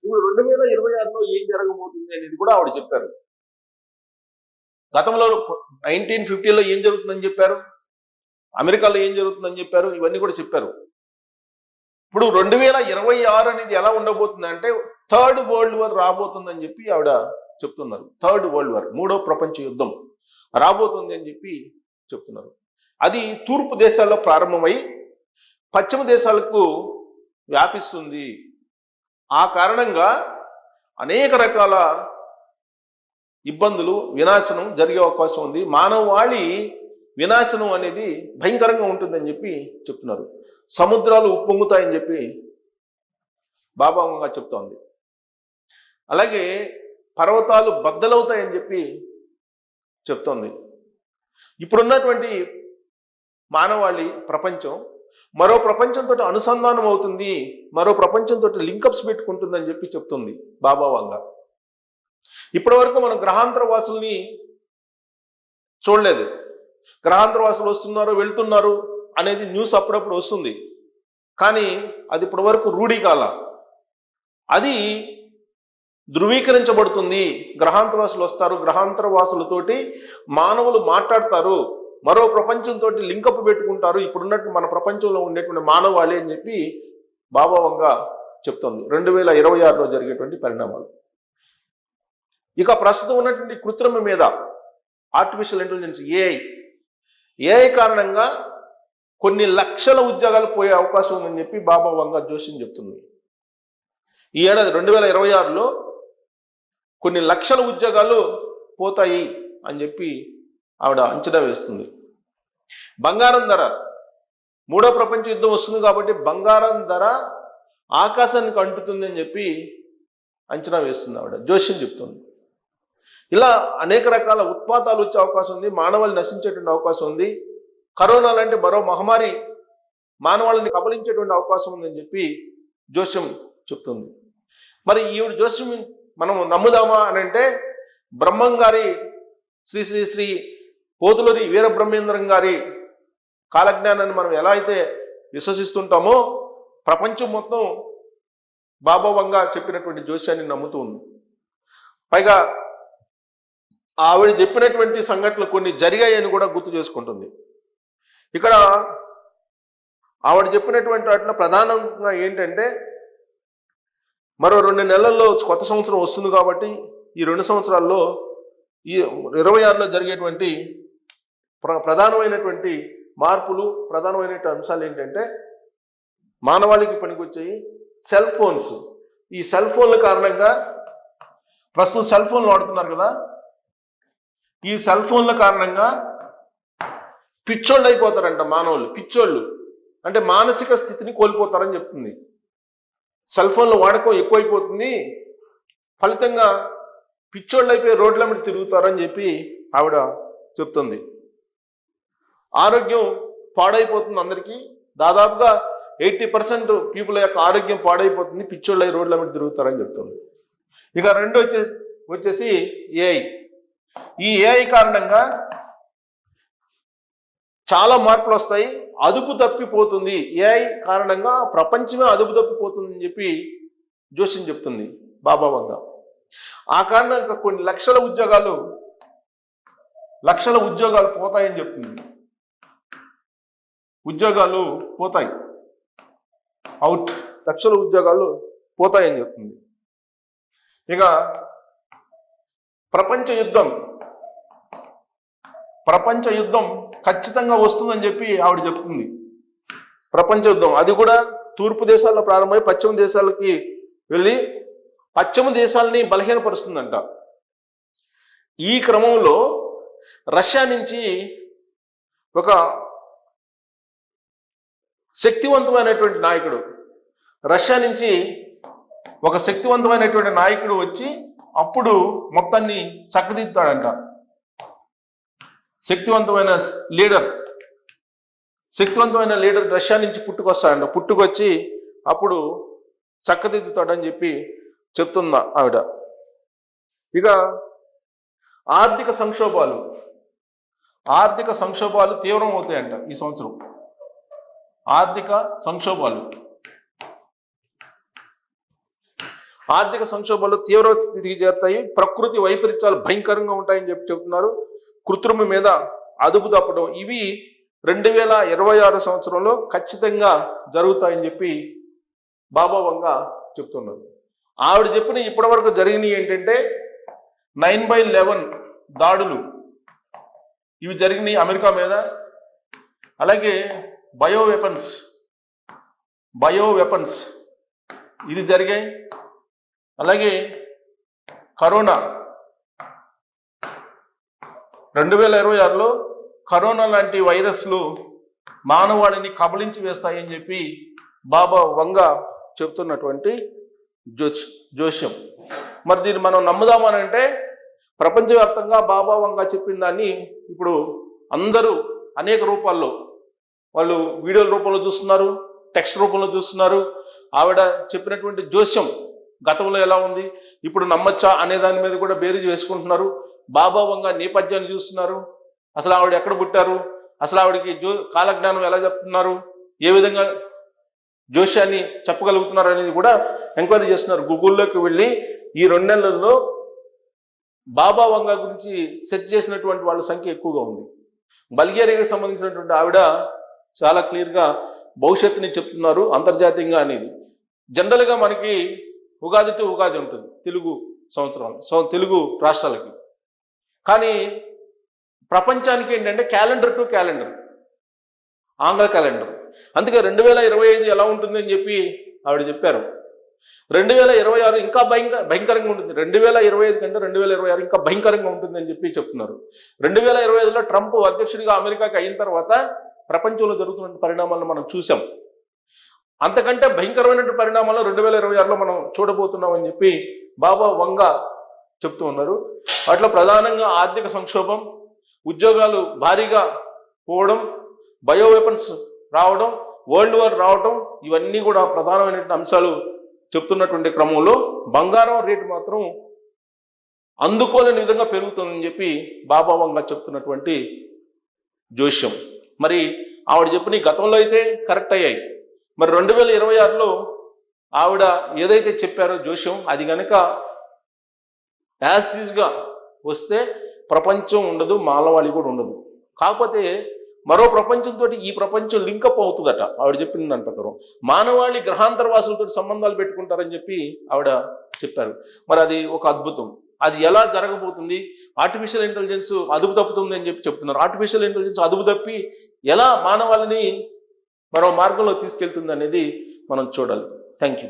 ఇప్పుడు 2026లో ఏం జరగబోతుంది అనేది కూడా ఆవిడ చెప్పారు. గతంలో 1950లో ఏం జరుగుతుందని చెప్పారు, అమెరికాలో ఏం జరుగుతుందని చెప్పారు, ఇవన్నీ కూడా చెప్పారు. ఇప్పుడు 2026 అనేది ఎలా ఉండబోతుంది అంటే థర్డ్ వరల్డ్ వార్ రాబోతుందని చెప్పి ఆవిడ చెప్తున్నారు. థర్డ్ వరల్డ్ వార్, మూడో ప్రపంచ యుద్ధం రాబోతుంది అని చెప్పి చెప్తున్నారు. అది తూర్పు దేశాల్లో ప్రారంభమై పశ్చిమ దేశాలకు వ్యాపిస్తుంది. ఆ కారణంగా అనేక రకాల ఇబ్బందులు, వినాశనం జరిగే అవకాశం ఉంది. మానవాళి వినాశనం అనేది భయంకరంగా ఉంటుందని చెప్పి చెప్తున్నారు. సముద్రాలు ఉప్పొంగుతాయని చెప్పి బాబాగా చెప్తోంది. అలాగే పర్వతాలు బద్దలవుతాయని చెప్పి చెప్తోంది. ఇప్పుడున్నటువంటి మానవాళి ప్రపంచం మరో ప్రపంచంతో అనుసంధానం అవుతుంది, మరో ప్రపంచంతో లింకప్స్ పెట్టుకుంటుందని చెప్పి చెప్తుంది బాబా వంగ. ఇప్పటి వరకు మనం గ్రహాంతర వాసుల్ని చూడలేదు. గ్రహాంతర వాసులు వస్తున్నారు, వెళ్తున్నారు అనేది న్యూస్ అప్పుడప్పుడు వస్తుంది. కానీ అది ఇప్పటి వరకు రూఢికాల. అది ధృవీకరించబడుతుంది. గ్రహాంతర వాసులు వస్తారు, గ్రహాంతర వాసులతోటి మానవులు మాట్లాడతారు, మరో ప్రపంచంతో లింకప్ పెట్టుకుంటారు, ఇప్పుడున్నట్టు మన ప్రపంచంలో ఉండేటువంటి మానవాళి అని చెప్పి బాబా వంగ చెప్తుంది. 2026లో జరిగేటువంటి పరిణామాలు. ఇక ప్రస్తుతం ఉన్నటువంటి కృత్రిమ మీద, ఆర్టిఫిషియల్ ఇంటెలిజెన్స్, ఏఐ కారణంగా కొన్ని లక్షల ఉద్యోగాలు పోయే అవకాశం ఉందని చెప్పి బాబా వంగ జోషిని చెప్తుంది. ఈ ఏడాది 2026లో కొన్ని లక్షల ఉద్యోగాలు పోతాయి అని చెప్పి ఆవిడ అంచనా వేస్తుంది. బంగారం ధర, మూడో ప్రపంచ యుద్ధం వస్తుంది కాబట్టి బంగారం ధర ఆకాశానికి అంటుతుంది అని చెప్పి అంచనా వేస్తుంది ఆవిడ, జోషిని చెప్తుంది. ఇలా అనేక రకాల ఉత్పాతాలు వచ్చే అవకాశం ఉంది, మానవాళి నశించేటువంటి అవకాశం ఉంది. కరోనా లాంటి మరో మహమ్మారి మానవాళిని కబలించేటువంటి అవకాశం ఉందని చెప్పి జోస్యం చెప్తుంది. మరి ఈవిడ జోస్యం మనం నమ్ముదామా అని అంటే, బ్రహ్మం గారి శ్రీ శ్రీ శ్రీ పోతులూరి వీరబ్రహ్మేంద్రం గారి కాలజ్ఞానాన్ని మనం ఎలా అయితే విశ్వసిస్తుంటామో, ప్రపంచం మొత్తం బాబా వంగ చెప్పినటువంటి జోస్యాన్ని నమ్ముతూ ఉంది. పైగా ఆవిడ చెప్పినటువంటి సంఘటనలు కొన్ని జరిగాయని కూడా గుర్తు చేసుకుంటుంది. ఇక్కడ ఆవిడ చెప్పినటువంటి వాటిలో ప్రధానంగా ఏంటంటే, మరో 2 నెలల్లో కొత్త సంవత్సరం వస్తుంది కాబట్టి ఈ 2 సంవత్సరాల్లో ఈ 26లో జరిగేటువంటి ప్రధానమైనటువంటి మార్పులు, ప్రధానమైనటువంటి అంశాలు ఏంటంటే, మానవాళికి పనికొచ్చాయి సెల్ ఫోన్స్. ఈ సెల్ ఫోన్ల కారణంగా, ప్రస్తుతం సెల్ ఫోన్లు వాడుతున్నారు కదా, ఈ సెల్ ఫోన్ల కారణంగా పిచ్చోళ్ళు అయిపోతారంట మానవులు. పిచ్చోళ్ళు అంటే మానసిక స్థితిని కోల్పోతారని చెప్తుంది. సెల్ ఫోన్ల వాడకం ఎక్కువైపోతుంది, ఫలితంగా పిచ్చోళ్ళు అయిపోయి రోడ్ల మీద తిరుగుతారని చెప్పి ఆవిడ చెప్తుంది. ఆరోగ్యం పాడైపోతుంది అందరికీ. దాదాపుగా 80% పీపుల్ యొక్క ఆరోగ్యం పాడైపోతుంది, పిచ్చోళ్ళు అయి రోడ్ల మీద తిరుగుతారని చెప్తుంది. ఇక రెండు వచ్చేసి ఏఐ. ఈ ఏఐ కారణంగా చాలా మార్పులు వస్తాయి, అదుపు తప్పిపోతుంది. ఏఐ కారణంగా ప్రపంచమే అదుపు తప్పిపోతుందని చెప్పి జోషిని చెప్తుంది బాబా వంగ. ఆ కారణంగా కొన్ని లక్షల ఉద్యోగాలు పోతాయని చెప్తుంది. ఉద్యోగాలు పోతాయి, అవుట్, లక్షల ఉద్యోగాలు పోతాయని చెప్తుంది. ఇక ప్రపంచ యుద్ధం ఖచ్చితంగా వస్తుందని చెప్పి ఆవిడ చెప్తుంది. ప్రపంచ యుద్ధం అది కూడా తూర్పు దేశాల్లో ప్రారంభమై పశ్చిమ దేశాలకి వెళ్ళి పశ్చిమ దేశాలని బలహీనపరుస్తుందంట. ఈ క్రమంలో రష్యా నుంచి ఒక శక్తివంతమైనటువంటి నాయకుడు వచ్చి అప్పుడు మొత్తాన్ని చక్కదిద్దుతాడంట. శక్తివంతమైన లీడర్ రష్యా నుంచి పుట్టుకొస్తాడంట. పుట్టుకొచ్చి అప్పుడు చక్కదిద్దుతాడని చెప్పి చెప్తుందా ఆవిడ. ఇక ఆర్థిక సంక్షోభాలు తీవ్రం అవుతాయంట ఈ సంవత్సరం. ఆర్థిక సంక్షోభాలు తీవ్ర స్థితికి చేరుతాయి, ప్రకృతి వైపరీత్యాలు భయంకరంగా ఉంటాయని చెప్పి చెబుతున్నారు. కృత్రిమ మీద అదుపు తప్పడం ఇవి 2026 సంవత్సరంలో ఖచ్చితంగా జరుగుతాయని చెప్పి బాబా వంగ చెప్తున్నారు. ఆవిడ చెప్పిన ఇప్పటి వరకు జరిగినవి ఏంటంటే 9/11 దాడులు ఇవి జరిగినాయి అమెరికా మీద. అలాగే బయో వెపన్స్ ఇది జరిగాయి. అలాగే కరోనా 2026లో కరోనా లాంటి వైరస్లు మానవాళిని కబళించి వేస్తాయని చెప్పి బాబా వంగ చెప్తున్నటువంటి జోస్యం. మరి దీన్ని మనం నమ్ముదామనంటే ప్రపంచవ్యాప్తంగా బాబా వంగ చెప్పిన దాన్ని ఇప్పుడు అందరూ అనేక రూపాల్లో వాళ్ళు వీడియోల రూపంలో చూస్తున్నారు, టెక్స్ట్ రూపంలో చూస్తున్నారు. ఆవిడ చెప్పినటువంటి జోస్యం గతంలో ఎలా ఉంది, ఇప్పుడు నమ్మచ్చా అనే దాని మీద కూడా బేరీజు వేసుకుంటున్నారు. బాబా వంగ నేపథ్యాన్ని చూస్తున్నారు. అసలు ఆవిడ ఎక్కడ పుట్టారు, అసలు ఆవిడకి కాలజ్ఞానం ఎలా చెప్తున్నారు, ఏ విధంగా జోస్యాన్ని చెప్పగలుగుతున్నారు అనేది కూడా ఎంక్వైరీ చేస్తున్నారు. గూగుల్లోకి వెళ్ళి ఈ 2 నెలల్లో బాబా వంగ గురించి సెర్చ్ చేసినటువంటి వాళ్ళ సంఖ్య ఎక్కువగా ఉంది. బల్గేరియాకి సంబంధించినటువంటి ఆవిడ చాలా క్లియర్గా భవిష్యత్తుని చెప్తున్నారు అంతర్జాతీయంగా అనేది. జనరల్గా మనకి ఉగాది టు ఉగాది ఉంటుంది తెలుగు సంవత్సరం, తెలుగు రాష్ట్రాలకి. కానీ ప్రపంచానికి ఏంటంటే క్యాలెండర్ టు క్యాలెండర్, ఆంగ్ల క్యాలెండర్. అందుకే 2025 ఎలా ఉంటుంది అని చెప్పి ఆవిడ చెప్పారు. 2026 ఇంకా భయంకరంగా ఉంటుంది. 2025 కంటే 2026 ఇంకా భయంకరంగా ఉంటుంది అని చెప్పి చెప్తున్నారు. 2025లో ట్రంప్ అధ్యక్షుడిగా అమెరికాకి అయిన తర్వాత ప్రపంచంలో జరుగుతున్న పరిణామాలను మనం చూసాం. అంతకంటే భయంకరమైనటువంటి పరిణామాలు 2026లో మనం చూడబోతున్నాం అని చెప్పి బాబా వంగ చెప్తూ ఉన్నారు. వాటిలో ప్రధానంగా ఆర్థిక సంక్షోభం, ఉద్యోగాలు భారీగా పోవడం, బయో వెపన్స్ రావడం, వరల్డ్ వార్ రావడం, ఇవన్నీ కూడా ప్రధానమైనటువంటి అంశాలు చెప్తున్నటువంటి క్రమంలో బంగారం రేటు మాత్రం అందుకోలేని విధంగా పెరుగుతుందని చెప్పి బాబా వంగ చెప్తున్నటువంటి జోస్యం. మరి ఆవిడ చెప్పిన గతంలో అయితే కరెక్ట్ అయ్యాయి. మరి 2026లో ఆవిడ ఏదైతే చెప్పారో జోస్యం అది కనుక యాజ్ టీజ్గా వస్తే ప్రపంచం ఉండదు, మానవాళి కూడా ఉండదు. కాకపోతే మరో ప్రపంచంతో ఈ ప్రపంచం లింకప్ అవుతుందట ఆవిడ చెప్పిన దాని ప్రకారం. మానవాళి గ్రహాంతరవాసులతో సంబంధాలు పెట్టుకుంటారని చెప్పి ఆవిడ చెప్పారు. మరి అది ఒక అద్భుతం. అది ఎలా జరగబోతుంది, ఆర్టిఫిషియల్ ఇంటెలిజెన్స్ అదుపు తప్పుతుంది అని చెప్పి చెప్తున్నారు. ఆర్టిఫిషియల్ ఇంటెలిజెన్స్ అదుపు తప్పి ఎలా మానవాళిని మరో మార్గంలో తీసుకెళ్తుంది అనేది మనం చూడాలి. Thank you.